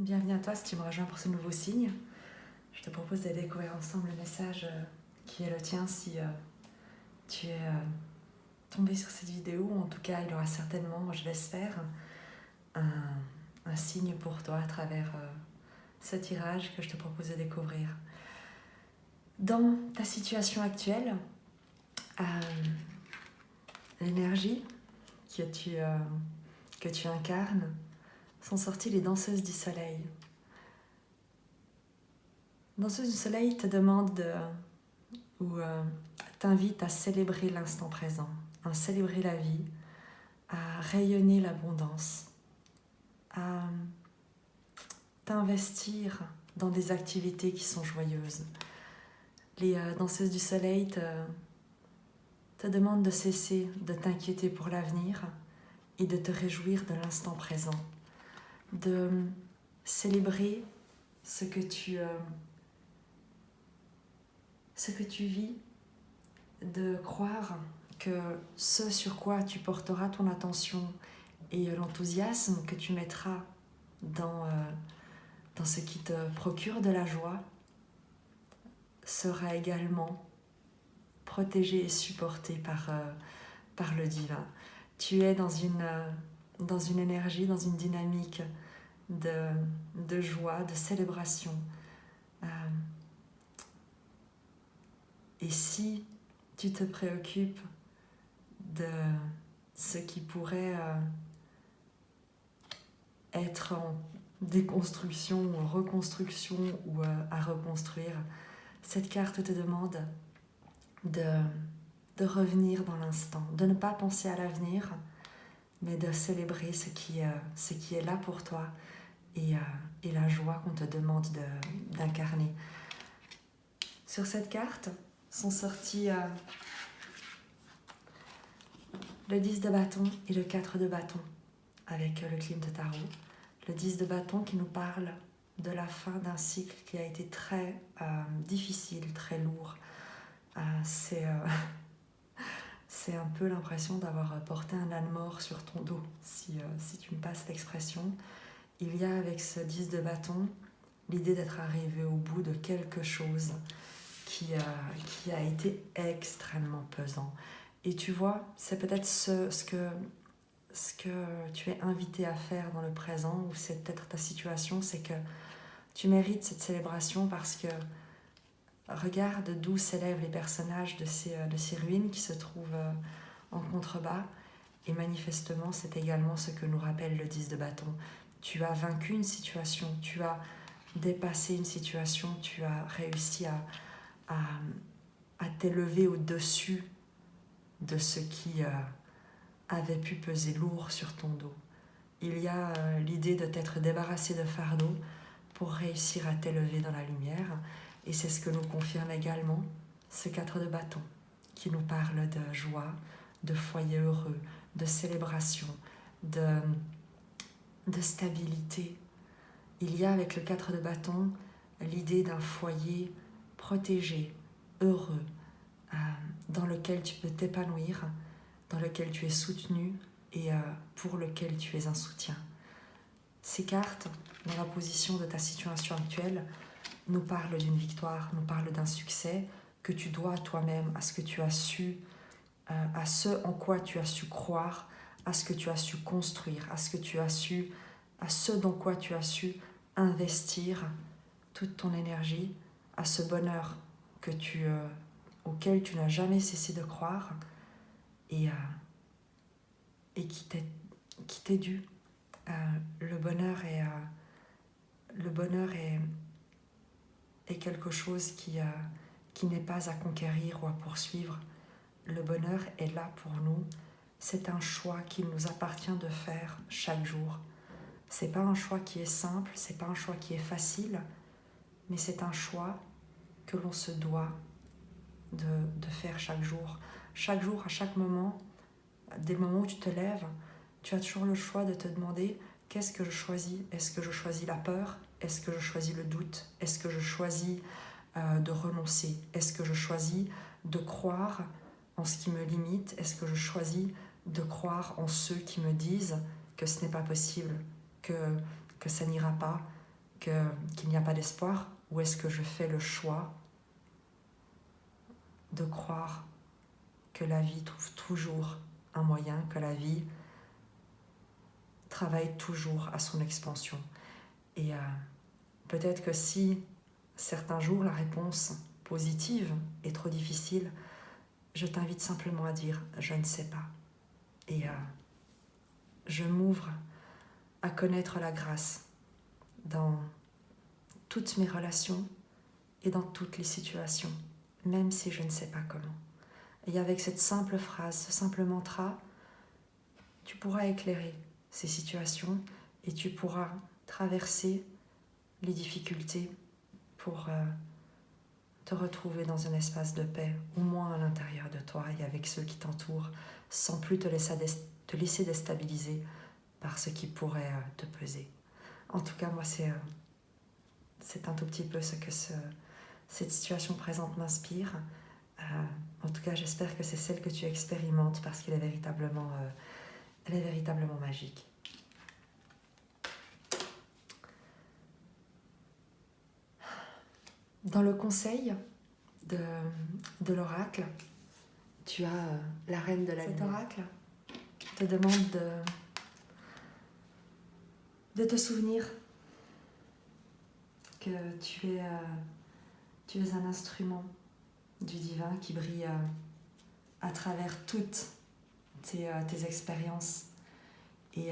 Bienvenue à toi si tu me rejoins pour ce nouveau signe. Je te propose de découvrir ensemble le message qui est le tien si tu es tombé sur cette vidéo. En tout cas, il y aura certainement, je l'espère, un signe pour toi à travers ce tirage que je te propose de découvrir. Dans ta situation actuelle, l'énergie que tu incarnes sont sorties les danseuses du soleil. Danseuse du soleil te demande ou t'invite à célébrer l'instant présent, à célébrer la vie, à rayonner l'abondance, à t'investir dans des activités qui sont joyeuses. Les danseuses du soleil te demandent de cesser de t'inquiéter pour l'avenir et de te réjouir de l'instant présent, de célébrer ce que tu vis, de croire que ce sur quoi tu porteras ton attention et l'enthousiasme que tu mettras dans ce qui te procure de la joie sera également protégé et supporté par le divin. Tu es dans une énergie, dans une dynamique de joie, de célébration. Et si tu te préoccupes de ce qui pourrait être en déconstruction ou en reconstruction ou à reconstruire, cette carte te demande de revenir dans l'instant, de ne pas penser à l'avenir, mais de célébrer ce qui est là pour toi et la joie qu'on te demande d'incarner. Sur cette carte sont sortis le 10 de bâton et le 4 de bâton avec le Klimt Tarot. Le 10 de bâton qui nous parle de la fin d'un cycle qui a été très difficile, très lourd. C'est un peu l'impression d'avoir porté un âne mort sur ton dos, si tu me passes l'expression. Il y a avec ce 10 de bâton l'idée d'être arrivé au bout de quelque chose qui a été extrêmement pesant. Et tu vois, c'est peut-être ce que tu es invité à faire dans le présent, ou c'est peut-être ta situation, c'est que tu mérites cette célébration parce que regarde d'où s'élèvent les personnages de ces ruines qui se trouvent en contrebas. Et manifestement, c'est également ce que nous rappelle le 10 de bâton. Tu as vaincu une situation, tu as dépassé une situation, tu as réussi à t'élever au-dessus de ce qui avait pu peser lourd sur ton dos. Il y a l'idée de t'être débarrassé de fardeau pour réussir à t'élever dans la lumière. Et c'est ce que nous confirme également ce 4 de bâton, qui nous parle de joie, de foyer heureux, de célébration, de stabilité. Il y a avec le 4 de bâton l'idée d'un foyer protégé, heureux, dans lequel tu peux t'épanouir, dans lequel tu es soutenu et pour lequel tu es un soutien. Ces cartes, dans la position de ta situation actuelle, nous parlent d'une victoire, nous parlent d'un succès que tu dois à toi-même, à ce que tu as su, à ce en quoi tu as su croire, à ce que tu as su construire, à ce dans quoi tu as su investir toute ton énergie, à ce bonheur auquel tu n'as jamais cessé de croire et qui t'est dû. Le bonheur est quelque chose qui n'est pas à conquérir ou à poursuivre. Le bonheur est là pour nous. C'est un choix qu'il nous appartient de faire chaque jour. C'est pas un choix qui est simple, c'est pas un choix qui est facile, mais c'est un choix que l'on se doit de faire chaque jour. Chaque jour, à chaque moment, des moments où tu te lèves, tu as toujours le choix de te demander qu'est-ce que je choisis ? Est-ce que je choisis la peur ? Est-ce que je choisis le doute ? Est-ce que je choisis de renoncer ? Est-ce que je choisis de croire en ce qui me limite ? Est-ce que je choisis de croire en ceux qui me disent que ce n'est pas possible, que ça n'ira pas, qu'il n'y a pas d'espoir, ou est-ce que je fais le choix de croire que la vie trouve toujours un moyen, que la vie travaille toujours à son expansion. Et peut-être que si certains jours la réponse positive est trop difficile, je t'invite simplement à dire « je ne sais pas ». Et je m'ouvre à connaître la grâce dans toutes mes relations et dans toutes les situations, même si je ne sais pas comment. Et avec cette simple phrase, ce simple mantra, tu pourras éclairer ces situations et tu pourras traverser les difficultés pour te retrouver dans un espace de paix, au moins à l'intérieur de toi et avec ceux qui t'entourent, sans plus te laisser déstabiliser par ce qui pourrait te peser. En tout cas, moi, c'est un tout petit peu ce que cette situation présente m'inspire. En tout cas, j'espère que c'est celle que tu expérimentes parce qu'elle est véritablement magique. Dans le conseil de l'oracle, tu as la reine de la lumière. Cet oracle te demande de te souvenir que tu es un instrument du divin qui brille à travers toutes tes expériences. Et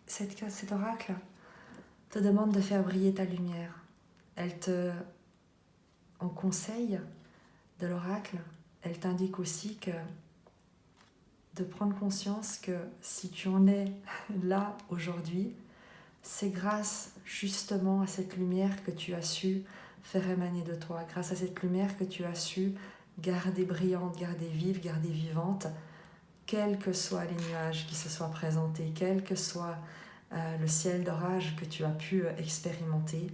cet oracle te demande de faire briller ta lumière. En conseil de l'oracle, elle t'indique aussi que de prendre conscience que si tu en es là aujourd'hui, c'est grâce justement à cette lumière que tu as su faire émaner de toi, grâce à cette lumière que tu as su garder brillante, garder vive, garder vivante, quels que soient les nuages qui se soient présentés, quel que soit le ciel d'orage que tu as pu expérimenter,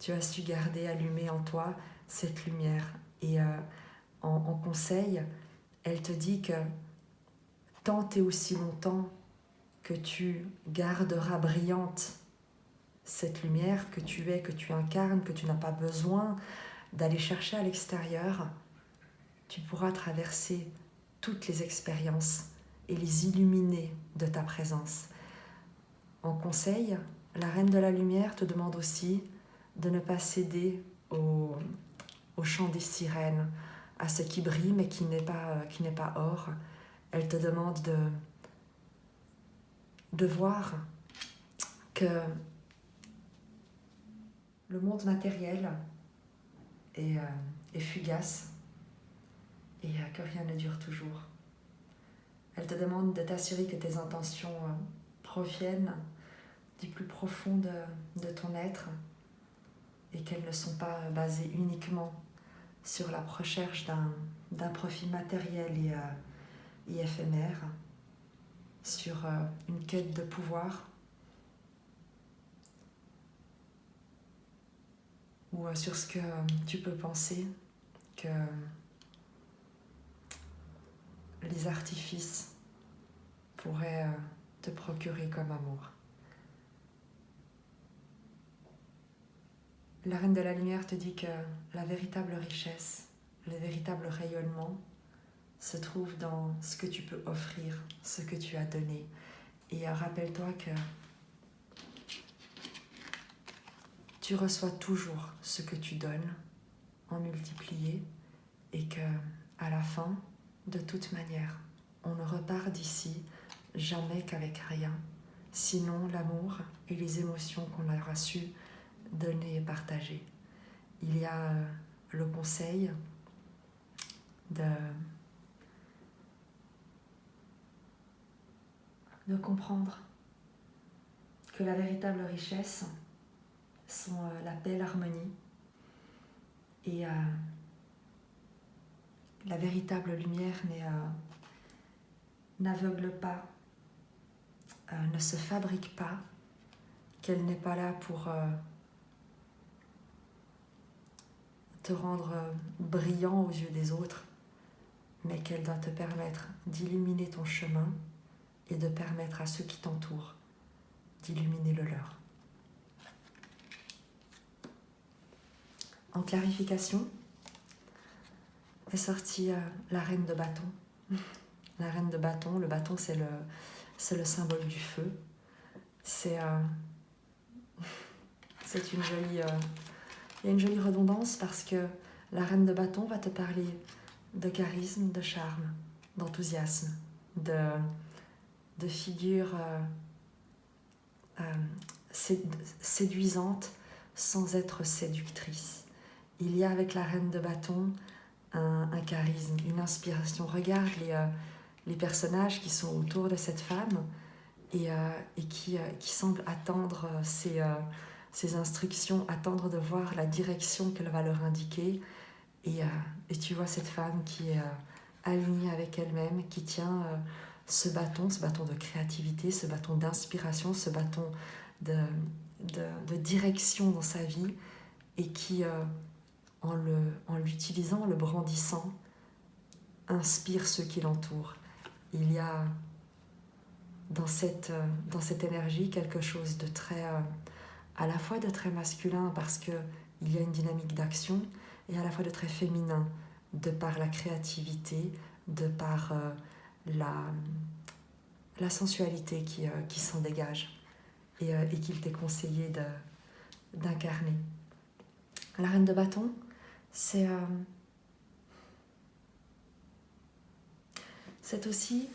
tu as su garder allumée en toi cette lumière. Et en conseil, elle te dit que tant et aussi longtemps que tu garderas brillante cette lumière que tu es, que tu incarnes, que tu n'as pas besoin d'aller chercher à l'extérieur, tu pourras traverser toutes les expériences et les illuminer de ta présence. En conseil, la Reine de la Lumière te demande aussi de ne pas céder au chant des sirènes, à ce qui brille mais qui n'est pas or. Elle te demande de voir que le monde matériel est fugace et que rien ne dure toujours. Elle te demande de t'assurer que tes intentions proviennent du plus profond de ton être et qu'elles ne sont pas basées uniquement sur la recherche d'un profit matériel et éphémère, sur une quête de pouvoir ou sur ce que tu peux penser que les artifices pourraient te procurer comme amour. La Reine de la Lumière te dit que la véritable richesse, le véritable rayonnement se trouve dans ce que tu peux offrir, ce que tu as donné. Et rappelle-toi que tu reçois toujours ce que tu donnes en multiplié et que à la fin, de toute manière, on ne repart d'ici jamais qu'avec rien, sinon l'amour et les émotions qu'on aura su donner et partager. Il y a le conseil de comprendre que la véritable richesse sont la paix, l'harmonie et la véritable lumière n'aveugle pas, ne se fabrique pas, qu'elle n'est pas là pour te rendre brillant aux yeux des autres, mais qu'elle doit te permettre d'illuminer ton chemin et de permettre à ceux qui t'entourent d'illuminer le leur. En clarification, est sortie la reine de bâton. La reine de bâton, le bâton c'est le symbole du feu. C'est une jolie... il y a une jolie redondance parce que la reine de bâton va te parler de charisme, de charme, d'enthousiasme, de figure séduisante sans être séductrice. Il y a avec la reine de bâton un charisme, une inspiration. Regarde les personnages qui sont autour de cette femme et qui semblent attendre ses instructions, attendre de voir la direction qu'elle va leur indiquer. Et tu vois cette femme qui est alignée avec elle-même, qui tient ce bâton de créativité, ce bâton d'inspiration, ce bâton de direction dans sa vie et qui, en l'utilisant, en le brandissant, inspire ceux qui l'entourent. Il y a dans cette énergie quelque chose de très, à la fois de très masculin parce qu'il y a une dynamique d'action et à la fois de très féminin de par la créativité, de par la sensualité qui s'en dégage et qu'il t'est conseillé d'incarner. La reine de bâton, c'est aussi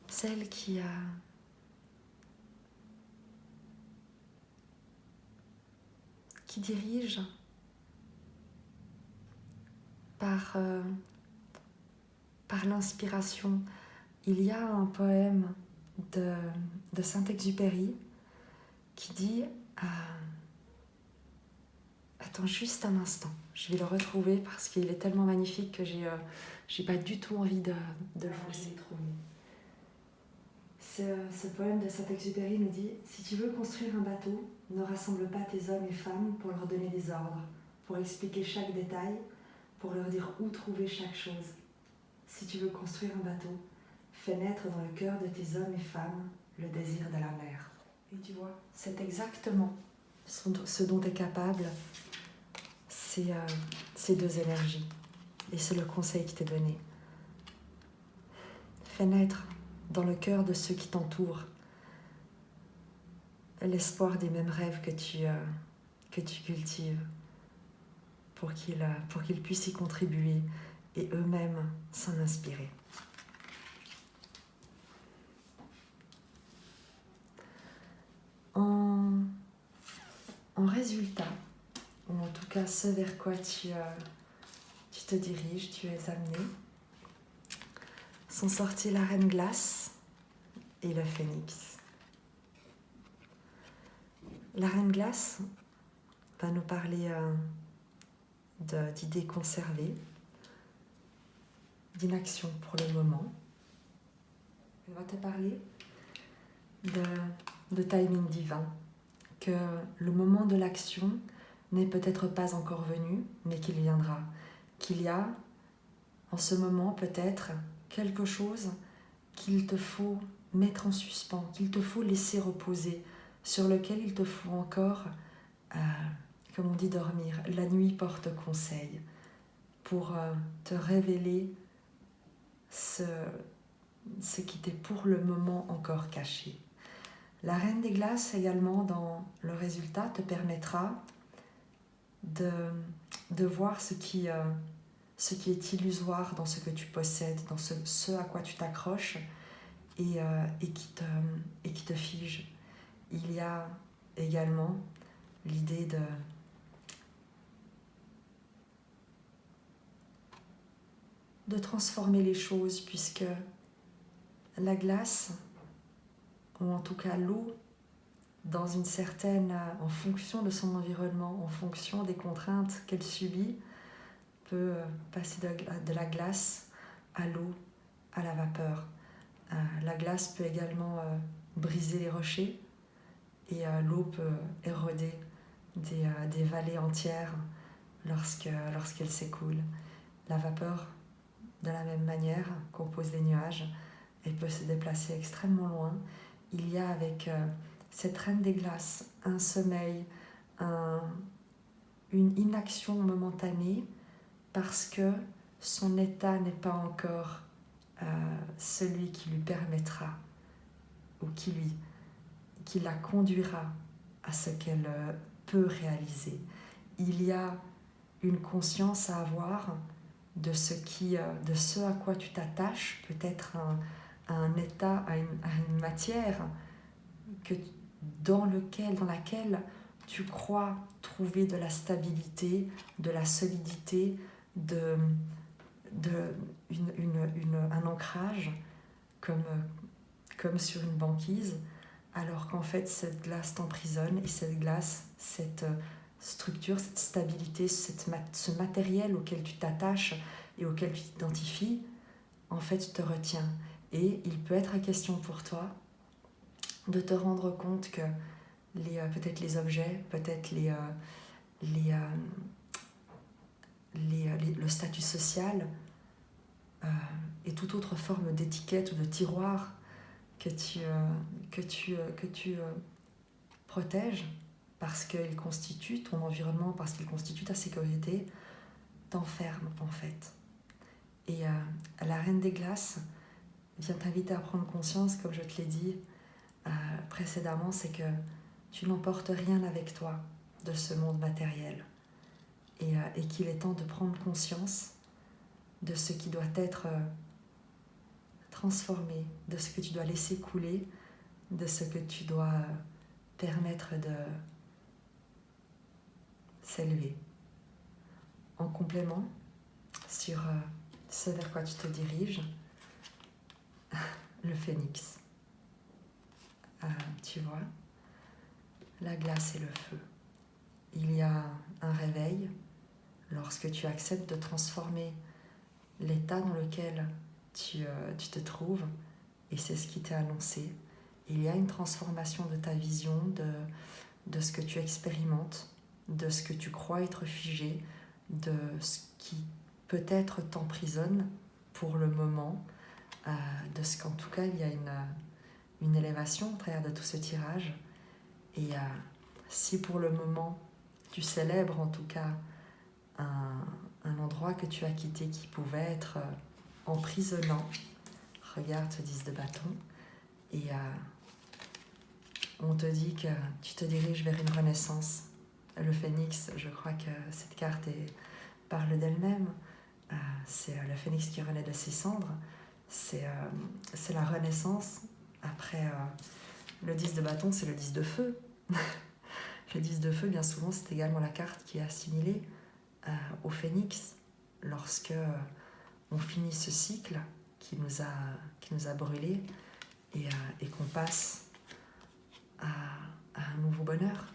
celle qui dirige par l'inspiration. Il y a un poème de Saint-Exupéry qui dit attends juste un instant, je vais le retrouver parce qu'il est tellement magnifique que j'ai pas du tout envie de le fausser. Ce poème de Saint-Exupéry nous dit: si tu veux construire un bateau, ne rassemble pas tes hommes et femmes pour leur donner des ordres, pour expliquer chaque détail, pour leur dire où trouver chaque chose. Si tu veux construire un bateau, fais naître dans le cœur de tes hommes et femmes le désir de la mer. Et tu vois, c'est exactement ce dont est capable ces deux énergies. Et c'est le conseil qui t'est donné. Fais naître dans le cœur de ceux qui t'entourent l'espoir des mêmes rêves que tu cultives pour qu'ils puissent y contribuer et eux-mêmes s'en inspirer. En résultat, ou en tout cas ce vers quoi tu te diriges, tu es amené, sont sortis la reine glace et le phénix. La reine glace va nous parler d'idées conservées, d'inaction pour le moment. Elle va te parler de timing divin, que le moment de l'action n'est peut-être pas encore venu, mais qu'il viendra. Qu'il y a en ce moment peut-être quelque chose qu'il te faut mettre en suspens, qu'il te faut laisser reposer, sur lequel il te faut encore, comme on dit, dormir. La nuit porte conseil pour te révéler ce qui t'est pour le moment encore caché. La reine des glaces également dans le résultat te permettra de voir ce qui est illusoire dans ce que tu possèdes, dans ce à quoi tu t'accroches et qui te fige. Il y a également l'idée de transformer les choses, puisque la glace, ou en tout cas l'eau, dans une certaine, en fonction de son environnement, en fonction des contraintes qu'elle subit, peut passer de la glace à l'eau, à la vapeur. La glace peut également briser les rochers et l'eau peut éroder des vallées entières lorsqu'elle s'écoule. La vapeur de la même manière, compose des nuages et peut se déplacer extrêmement loin. Il y a avec cette reine des glaces un sommeil, une inaction momentanée parce que son état n'est pas encore celui qui lui permettra ou qui la conduira à ce qu'elle peut réaliser. Il y a une conscience à avoir de ce à quoi tu t'attaches, peut-être à un état, à une matière dans laquelle tu crois trouver de la stabilité, de la solidité, un ancrage comme sur une banquise, alors qu'en fait cette glace t'emprisonne et cette glace, cette structure, cette stabilité, ce matériel auquel tu t'attaches et auquel tu t'identifies, en fait te retient. Et il peut être question pour toi de te rendre compte que peut-être les objets, peut-être le statut social et toute autre forme d'étiquette ou de tiroir que tu protèges parce qu'il constitue ton environnement, parce qu'il constitue ta sécurité, t'enferme en fait. Et la Reine des Glaces vient t'inviter à prendre conscience, comme je te l'ai dit précédemment, c'est que tu n'emportes rien avec toi de ce monde matériel et qu'il est temps de prendre conscience de ce qui doit être transformé, de ce que tu dois laisser couler, de ce que tu dois permettre de s'élever. En complément, sur ce vers quoi tu te diriges, le phénix. Tu vois, la glace et le feu. Il y a un réveil lorsque tu acceptes de transformer l'état dans lequel tu te trouves, et c'est ce qui t'est annoncé. Il y a une transformation de ta vision, de ce que tu expérimentes, de ce que tu crois être figé, de ce qui peut-être t'emprisonne pour le moment, de ce qu'en tout cas il y a une élévation au travers de tout ce tirage. Et si pour le moment tu célèbres en tout cas un endroit que tu as quitté qui pouvait être emprisonnant, regarde ce 10 de bâton et on te dit que tu te diriges vers une renaissance. Le phénix, je crois que cette carte parle d'elle-même. C'est le phénix qui renaît de ses cendres. C'est la renaissance. Après, le 10 de bâton, c'est le 10 de feu. Le 10 de feu, bien souvent, c'est également la carte qui est assimilée au phénix lorsque on finit ce cycle qui nous a brûlés et qu'on passe à un nouveau bonheur.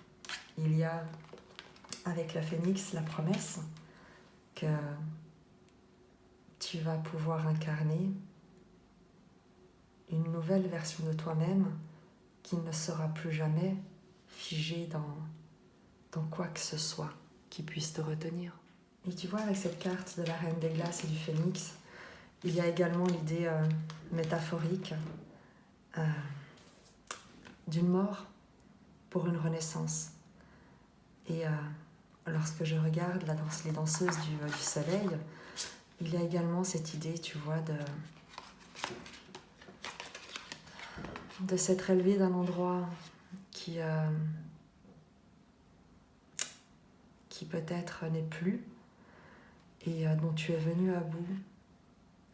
Il y a avec la phénix la promesse que tu vas pouvoir incarner une nouvelle version de toi-même qui ne sera plus jamais figée dans quoi que ce soit qui puisse te retenir. Et tu vois, avec cette carte de la Reine des Glaces et du Phénix, il y a également l'idée métaphorique d'une mort pour une renaissance. Et lorsque je regarde les danseuses du soleil, il y a également cette idée, tu vois, de s'être élevé d'un endroit qui peut-être n'est plus et dont tu es venu à bout.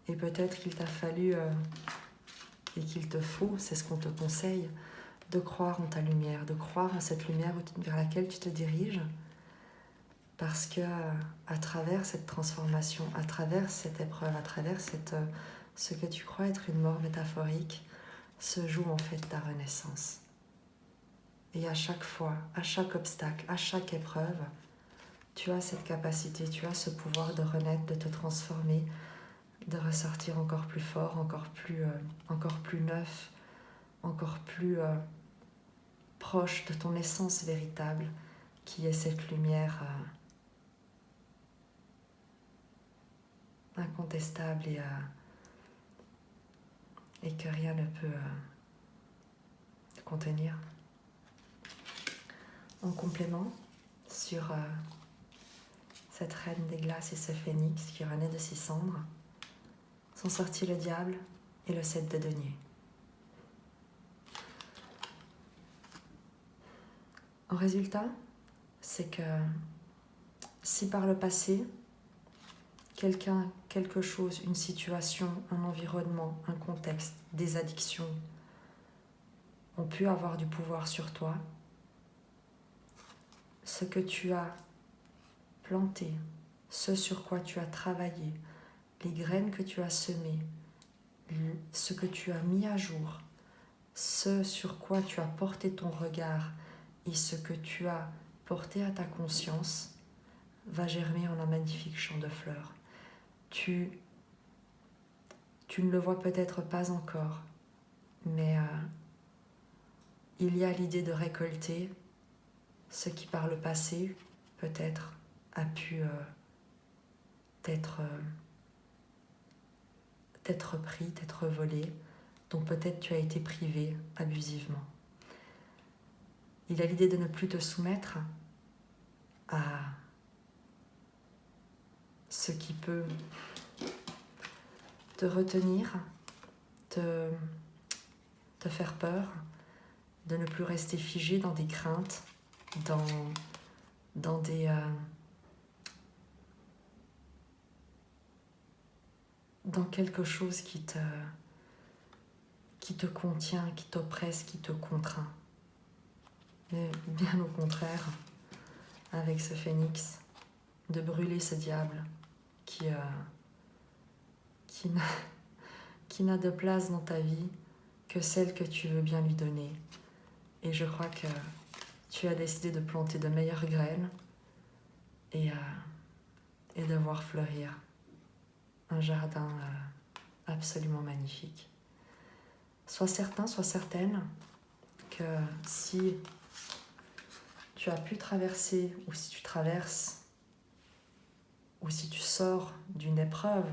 Et peut-être qu'il t'a fallu et qu'il te faut, c'est ce qu'on te conseille, de croire en ta lumière, de croire en cette lumière vers laquelle tu te diriges, parce que à travers cette transformation, à travers cette épreuve, à travers ce que tu crois être une mort métaphorique, se joue en fait ta renaissance. Et à chaque fois, à chaque obstacle, à chaque épreuve, tu as cette capacité, tu as ce pouvoir de renaître, de te transformer, de ressortir encore plus fort, encore plus neuf, encore plus proche de ton essence véritable, qui est cette lumière incontestable et que rien ne peut contenir. En complément, sur cette reine des glaces et ce phénix qui renaît de ses cendres, sont sortis le diable et le 7 de denier. En résultat, c'est que si par le passé, quelqu'un, quelque chose, une situation, un environnement, un contexte, des addictions ont pu avoir du pouvoir sur toi, ce que tu as planté, ce sur quoi tu as travaillé, les graines que tu as semées, ce que tu as mis à jour, ce sur quoi tu as porté ton regard et ce que tu as porté à ta conscience va germer en un magnifique champ de fleurs. Tu ne le vois peut-être pas encore, mais il y a l'idée de récolter ce qui par le passé peut-être a pu t'être pris, t'être volé, dont peut-être tu as été privé abusivement. Il y a l'idée de ne plus te soumettre à ce qui peut te retenir, te faire peur, de ne plus rester figé dans des craintes, dans quelque chose qui te contient, qui t'oppresse, qui te contraint. Mais bien au contraire, avec ce phénix, de brûler ce diable qui n'a de place dans ta vie que celle que tu veux bien lui donner. Et je crois que tu as décidé de planter de meilleures graines et de voir fleurir un jardin absolument magnifique. Sois certain, sois certaine que si tu as pu traverser, ou si tu traverses, ou si tu sors d'une épreuve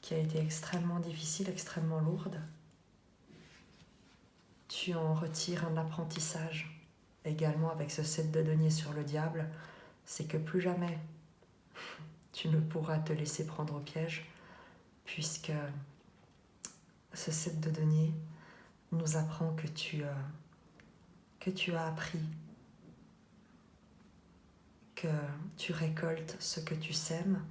qui a été extrêmement difficile, extrêmement lourde, tu en retires un apprentissage. Également avec ce 7 de denier sur le diable, c'est que plus jamais tu ne pourras te laisser prendre au piège, puisque ce 7 de denier nous apprend que tu as appris, que tu récoltes ce que tu sèmes,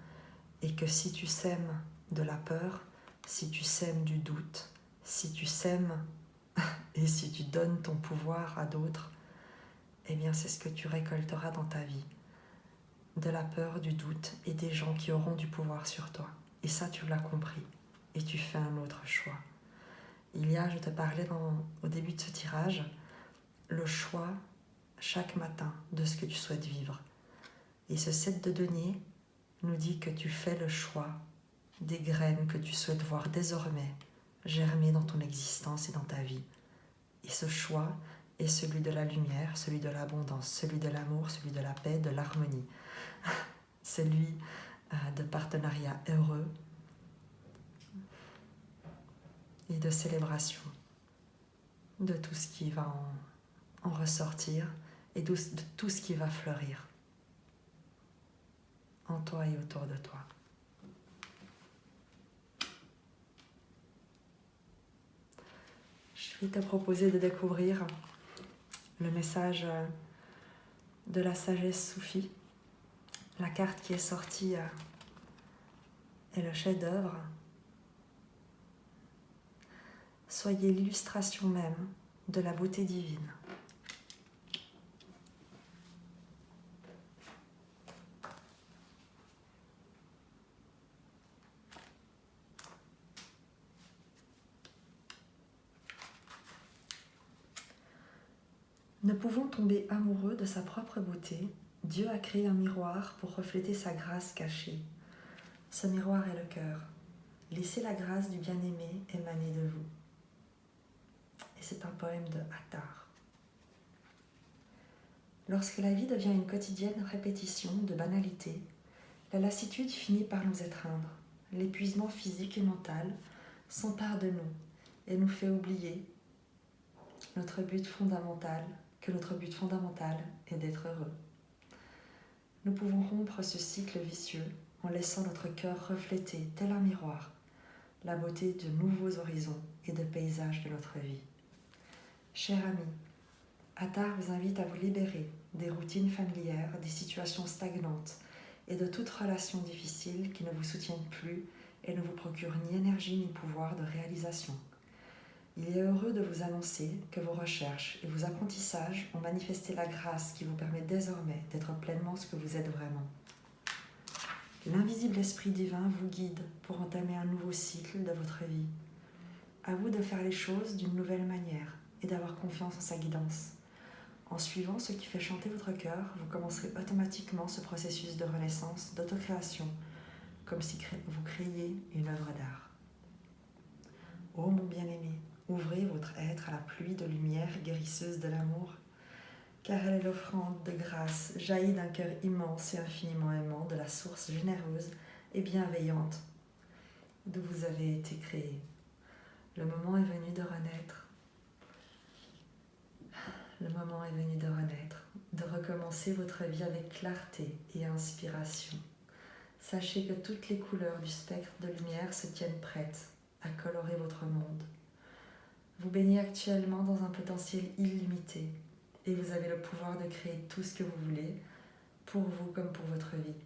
et que si tu sèmes de la peur, si tu sèmes du doute, si tu sèmes et si tu donnes ton pouvoir à d'autres, eh bien c'est ce que tu récolteras dans ta vie. De la peur, du doute et des gens qui auront du pouvoir sur toi. Et ça, tu l'as compris. Et tu fais un autre choix. Il y a, je te parlais au début de ce tirage, le choix chaque matin de ce que tu souhaites vivre. Et ce 7 de denier nous dit que tu fais le choix des graines que tu souhaites voir désormais germer dans ton existence et dans ta vie. Et ce choix est celui de la lumière, celui de l'abondance, celui de l'amour, celui de la paix, de l'harmonie, celui de partenariat heureux et de célébration de tout ce qui va en ressortir et de tout ce qui va fleurir en toi et autour de toi. Je vais te proposer de découvrir le message de la sagesse soufie. La carte qui est sortie est le chef-d'œuvre. Soyez l'illustration même de la beauté divine. Ne pouvant tomber amoureux de sa propre beauté, Dieu a créé un miroir pour refléter sa grâce cachée. Ce miroir est le cœur. Laissez la grâce du bien-aimé émaner de vous. Et c'est un poème de Attar. Lorsque la vie devient une quotidienne répétition de banalité, la lassitude finit par nous étreindre. l'épuisement physique et mental s'empare de nous et nous fait oublier que notre but fondamental est d'être heureux. Nous pouvons rompre ce cycle vicieux en laissant notre cœur refléter, tel un miroir, la beauté de nouveaux horizons et de paysages de notre vie. Cher ami, Attar vous invite à vous libérer des routines familières, des situations stagnantes et de toute relation difficile qui ne vous soutiennent plus et ne vous procurent ni énergie ni pouvoir de réalisation. Il est heureux de vous annoncer que vos recherches et vos apprentissages ont manifesté la grâce qui vous permet désormais d'être pleinement ce que vous êtes vraiment. L'invisible esprit divin vous guide pour entamer un nouveau cycle de votre vie. À vous de faire les choses d'une nouvelle manière et d'avoir confiance en sa guidance. En suivant ce qui fait chanter votre cœur, vous commencerez automatiquement ce processus de renaissance, d'autocréation, comme si vous créiez une œuvre d'art. Ô mon bien-aimé, ouvrez votre être à la pluie de lumière guérisseuse de l'amour, car elle est l'offrande de grâce jaillie d'un cœur immense et infiniment aimant de la source généreuse et bienveillante d'où vous avez été créé. Le moment est venu de renaître. Le moment est venu de renaître, de recommencer votre vie avec clarté et inspiration. Sachez que toutes les couleurs du spectre de lumière se tiennent prêtes à colorer votre monde. Vous baignez actuellement dans un potentiel illimité et vous avez le pouvoir de créer tout ce que vous voulez, pour vous comme pour votre vie.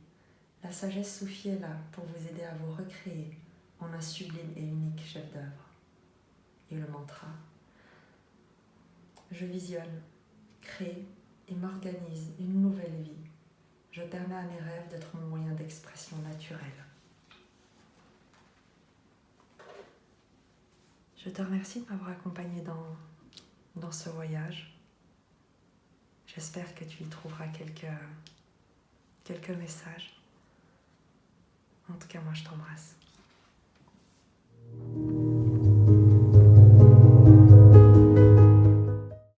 La sagesse Soufie est là pour vous aider à vous recréer en un sublime et unique chef d'œuvre. Et le mantra: je visionne, crée et m'organise une nouvelle vie. Je permets à mes rêves d'être mon moyen d'expression naturel. Je te remercie de m'avoir accompagné dans ce voyage. J'espère que tu y trouveras quelques messages. En tout cas, moi, je t'embrasse.